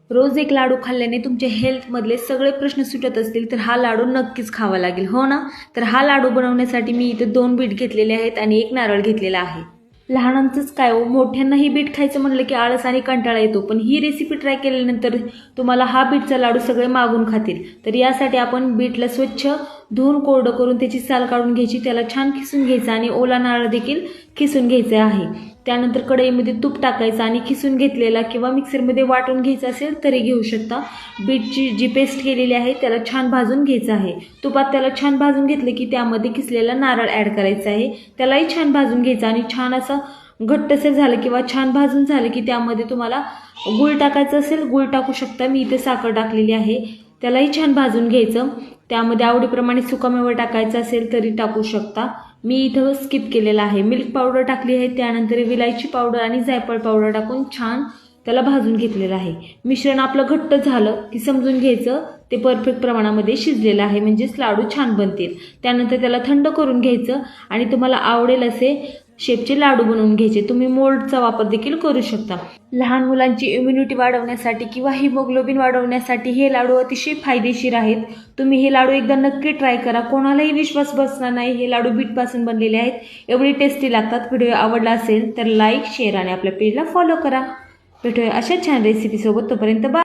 रोज एक लाडू खाल्ल्याने तुमच्या हेल्थमधले सगळे प्रश्न सुटत असतील तर हा लाडू नक्कीच खावा लागेल, हो ना? तर हा लाडू बनवण्यासाठी मी इथे 2 बीट घेतलेले आहेत आणि 1 नारळ घेतलेला आहे. लहानांचंच काय हो, मोठ्यांनाही बीट खायचं म्हणलं की आळस आणि कंटाळा येतो, पण ही रेसिपी ट्राय केल्यानंतर तुम्हाला हा बीटचा लाडू सगळे मागून खातील. तर यासाठी आपण बीटला स्वच्छ धुवून कोरडं करून त्याची साल काढून घ्यायची, त्याला छान खिसून घ्यायचं आणि ओला नारळ देखील खिसून घ्यायचा आहे. त्यानंतर कढईमध्ये तूप टाकायचं आणि खिसून घेतलेला किंवा मिक्सरमध्ये वाटून घ्यायचं असेल तरी घेऊ शकता. बीटची जी पेस्ट केलेली आहे त्याला छान भाजून घ्यायचं आहे. तुपात त्याला छान भाजून घेतलं की त्यामध्ये किसलेला नारळ ॲड करायचा आहे, त्यालाही छान भाजून घ्यायचं आणि छान असं घट्टसर झालं किंवा छान भाजून झालं की त्यामध्ये तुम्हाला गूळ टाकायचं असेल गूळ टाकू शकता. मी इथे साखर टाकलेली आहे, त्यालाही छान भाजून घ्यायचं. त्यामध्ये आवडीप्रमाणे सुकामेवा टाकायचा असेल तरी टाकू शकता. मी इथं स्किप केलेला आहे. मिल्क पावडर टाकली आहे, त्यानंतर विलायची पावडर आणि जायफळ पावडर टाकून छान त्याला भाजून घेतलेलं आहे. मिश्रण आपलं घट्ट झालं की समजून घ्यायचं ते परफेक्ट प्रमाणामध्ये शिजलेलं आहे, म्हणजेच लाडू छान बनतील. त्यानंतर त्याला थंड करून घ्यायचं आणि तुम्हाला आवडेल असे शेपचे लाडू बनवून घ्यायचे. तुम्ही मोल्डचा वापर देखील करू शकता. लहान मुलांची इम्युनिटी वाढवण्यासाठी किंवा हिमोग्लोबिन वाढवण्यासाठी हे लाडू अतिशय फायदेशीर आहेत. तुम्ही हे लाडू एकदा नक्की ट्राय करा, कोणालाही विश्वास बसणार नाही. हे लाडू बीटपासून बनलेले आहेत, एवढी टेस्टी लागतात. व्हिडिओ आवडला असेल तर लाईक, शेअर आणि आपल्या पेजला फॉलो करा. भेटूया अशा छान रेसिपीसोबत. तोपर्यंत बाय.